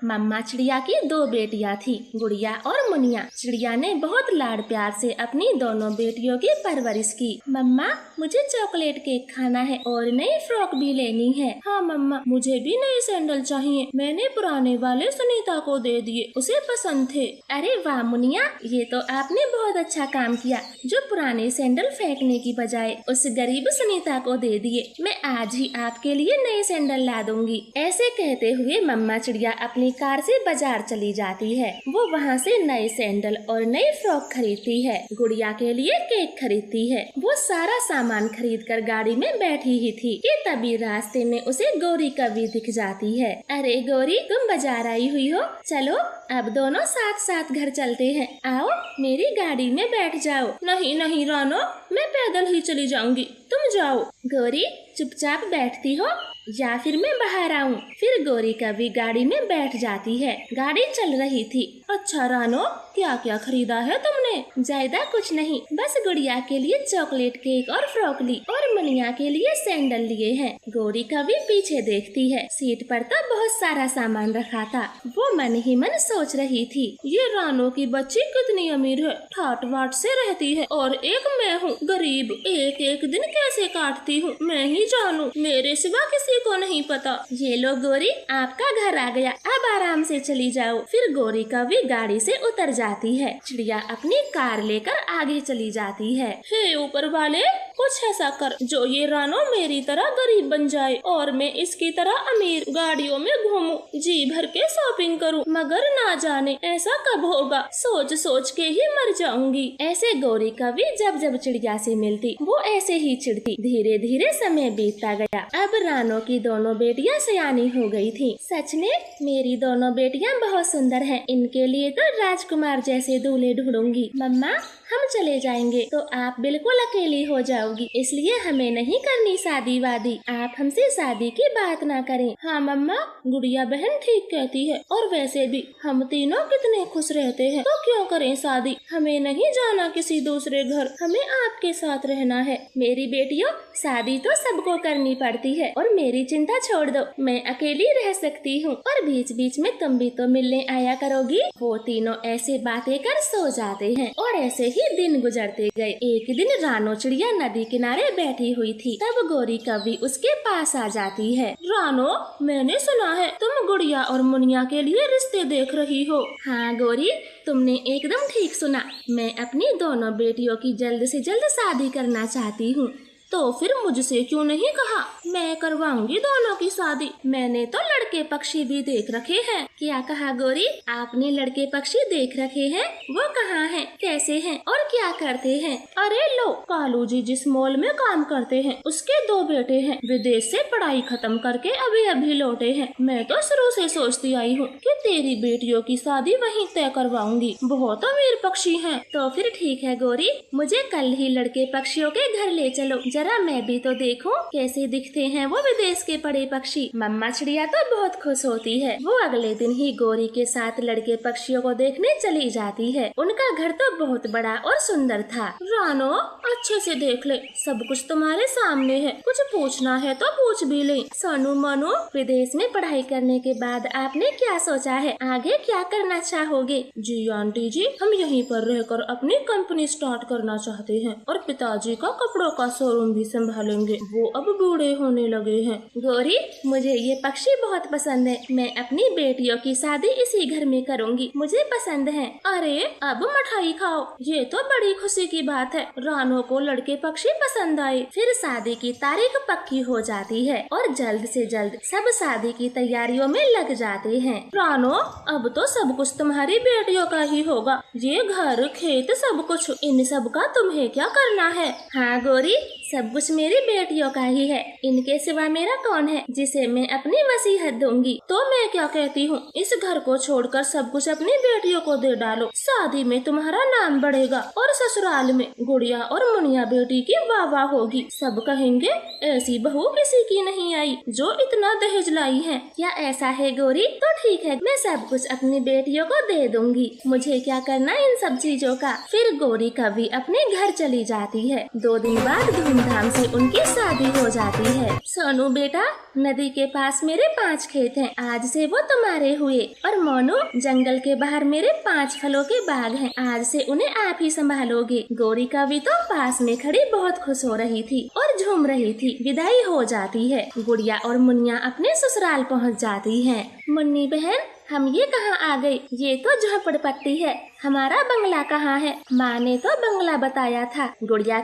मम्मा चिड़िया की 2 बेटियां थी, गुड़िया और मुनिया। चिड़िया ने बहुत लाड प्यार से अपनी दोनों बेटियों की परवरिश की। मम्मा, मुझे चॉकलेट केक खाना है और नई फ्रॉक भी लेनी है। हाँ मम्मा, मुझे भी नए सैंडल चाहिए। मैंने पुराने वाले सुनीता को दे दिए, उसे पसंद थे। अरे वाह मुनिया, ये तो आपने बहुत अच्छा काम किया जो पुराने सैंडल फेंकने की बजाय उस गरीब सुनीता को दे दिए। मैं आज ही आपके लिए नए सैंडल ला दूंगी। ऐसे कहते हुए मम्मा चिड़िया अपनी कार से बाजार चली जाती है। वो वहाँ से नए सैंडल और नई फ्रॉक खरीदती है। गुड़िया के लिए केक खरीदती है। वो सारा सामान खरीद कर गाड़ी में बैठी ही थी कि तभी रास्ते में उसे गौरी कवि दिख जाती है। अरे गौरी, तुम बाजार आई हुई हो? चलो अब दोनों साथ साथ घर चलते हैं। आओ मेरी गाड़ी में बैठ जाओ। नहीं नहीं रानो, मैं पैदल ही चली जाऊंगी, तुम जाओ। गौरी चुपचाप बैठती हो या फिर मैं बाहर आऊं? फिर गौरी कवि गाड़ी में बैठ जाती है। गाड़ी चल रही थी। अच्छा रानो, क्या क्या खरीदा है तुमने? ज्यादा कुछ नहीं, बस गुड़िया के लिए चॉकलेट केक और फ्रॉक ली और मुनिया के लिए सैंडल लिए हैं। गौरी कवि पीछे देखती है। सीट पर तो बहुत सारा सामान रखा था। वो मन ही मन सोच रही थी, ये रानो की बच्ची कितनी अमीर है, ठाट बाट से रहती है और एक मैं हूँ गरीब। एक एक दिन कैसे काटती हूँ मैं ही जानू, मेरे सिवा किसी को नहीं पता। ये लो गौरी, आपका घर आ गया, अब आराम से चली जाओ। फिर गौरी कवि गाड़ी से उतर जाती है। चिड़िया अपनी कार लेकर आगे चली जाती है। हे ऊपर वाले, कुछ ऐसा कर जो ये रानो मेरी तरह गरीब बन जाए और मैं इसकी तरह अमीर गाड़ियों में घूमूं, जी भर के शॉपिंग करूं। मगर ना जाने ऐसा कब होगा, सोच सोच के ही मर जाऊंगी। ऐसे गौरी कवि जब जब चिड़िया से मिलती वो ऐसे ही चिढ़ती। धीरे धीरे समय बीतता गया। अब रानो की दोनों बेटियां सयानी हो गई थी। सच में मेरी दोनों बेटियां बहुत सुंदर हैं। इनके लिए तो राजकुमार जैसे दूल्हे ढूंढूंगी। मम्मा, हम चले जाएंगे तो आप बिल्कुल अकेली हो जाओगी, इसलिए हमें नहीं करनी शादी वादी। आप हमसे शादी की बात ना करें। हाँ मम्मा, गुड़िया बहन ठीक कहती है और वैसे भी हम तीनों कितने खुश रहते हैं, तो क्यों करें शादी। हमें नहीं जाना किसी दूसरे घर, हमें आपके साथ रहना है। मेरी बेटियों, शादी तो सबको करनी पड़ती है और मेरी चिंता छोड़ दो, मैं अकेली रह सकती हूँ और बीच बीच में तुम भी तो मिलने आया करोगी। वो तीनों ऐसे बातें कर सो जाते हैं और ऐसे ही दिन गुजरते गए। एक दिन रानो चिड़िया नदी किनारे बैठी हुई थी। तब गौरी कवि उसके पास आ जाती है। रानो, मैंने सुना है तुम गुड़िया और मुनिया के लिए रिश्ते देख रही हो। हाँ गौरी, तुमने एकदम ठीक सुना। मैं अपनी दोनों बेटियों की जल्द से जल्द शादी करना चाहती हूँ। तो फिर मुझसे क्यों नहीं कहा? मैं करवाऊंगी दोनों की शादी। मैंने तो लड़के पक्षी भी देख रखे हैं। क्या कहा गौरी? आपने लड़के पक्षी देख रखे हैं? वो कहाँ हैं? कैसे हैं और क्या करते हैं? अरे लो, कालू जी जिस मॉल में काम करते हैं उसके 2 बेटे हैं। विदेश से पढ़ाई खत्म करके अभी अभी लौटे हैं। मैं तो शुरू से सोचती आई हूँ कि तेरी बेटियों की शादी वहीं तय करवाऊंगी। बहुत अमीर पक्षी हैं। तो फिर ठीक है गौरी, मुझे कल ही लड़के पक्षियों के घर ले चलो, जरा मैं भी तो देखूं कैसे दिखते हैं वो विदेश के पड़े पक्षी। मम्मा चिड़िया तो बहुत खुश होती है। वो अगले दिन ही गौरी के साथ लड़के पक्षियों को देखने चली जाती है। उनका घर तो बहुत बड़ा और सुंदर था। रानो, अच्छे से देख ले, सब कुछ तुम्हारे सामने है, कुछ पूछना है तो पूछ भी ले। सोनू मोनू, विदेश में पढ़ाई करने के बाद आपने क्या सोचा है? आगे क्या करना चाहोगे? जी आंटी जी, हम यहीं पर रहकर अपनी कंपनी स्टार्ट करना चाहते हैं और पिताजी का कपड़ों का शोरूम भी संभालेंगे। वो अब बूढ़े होने लगे हैं। गौरी, मुझे ये पक्षी बहुत पसंद है। मैं अपनी बेटियों की शादी इसी घर में करूंगी, मुझे पसंद है। अरे अब मिठाई खाओ, ये तो बड़ी खुशी की बात है। रानो को लड़के पक्षी पसंद आए। फिर शादी की तारीख पक्की हो जाती है और जल्द से जल्द सब शादी की तैयारियों में लग जाते हैं। रानो, अब तो सब कुछ तुम्हारी बेटियों का ही होगा। ये घर खेत सब कुछ, इन सब का तुम्हें क्या करना है? हाँ गौरी, सब कुछ मेरी बेटियों का ही है। इनके सिवा मेरा कौन है जिसे मैं अपनी वसीयत दूंगी? तो मैं क्या कहती हूँ, इस घर को छोड़कर सब कुछ अपनी बेटियों को दे डालो। शादी में तुम्हारा नाम बढ़ेगा और ससुराल में गुड़िया और मुनिया बेटी की वाह वाह होगी। सब कहेंगे ऐसी बहू किसी की नहीं आई जो इतना दहेज लाई है। क्या ऐसा है गौरी? तो ठीक है, मैं सब कुछ अपनी बेटियों को दे दूंगी। मुझे क्या करना इन सब चीजों का। फिर गौरी कवि अपने घर चली जाती है। 2 दिन बाद धूमधाम से उनकी शादी हो जाती है। सोनू बेटा, नदी के पास मेरे 5 खेत हैं, आज से वो तुम्हारे हुए। और मोनू, जंगल के बाहर मेरे 5 फलों के बाग हैं, आज से उन्हें आप ही संभालोगे। गौरी का भी तो पास में खड़ी बहुत खुश हो रही थी और झूम रही थी। विदाई हो जाती है। गुड़िया और मुनिया अपने ससुराल पहुंच जाती हैं। मुन्नी बहन, हम ये कहाँ आ गए? ये तो झोपड़पट्टी है। हमारा बंगला कहाँ है? माँ ने तो बंगला बताया था। गुड़िया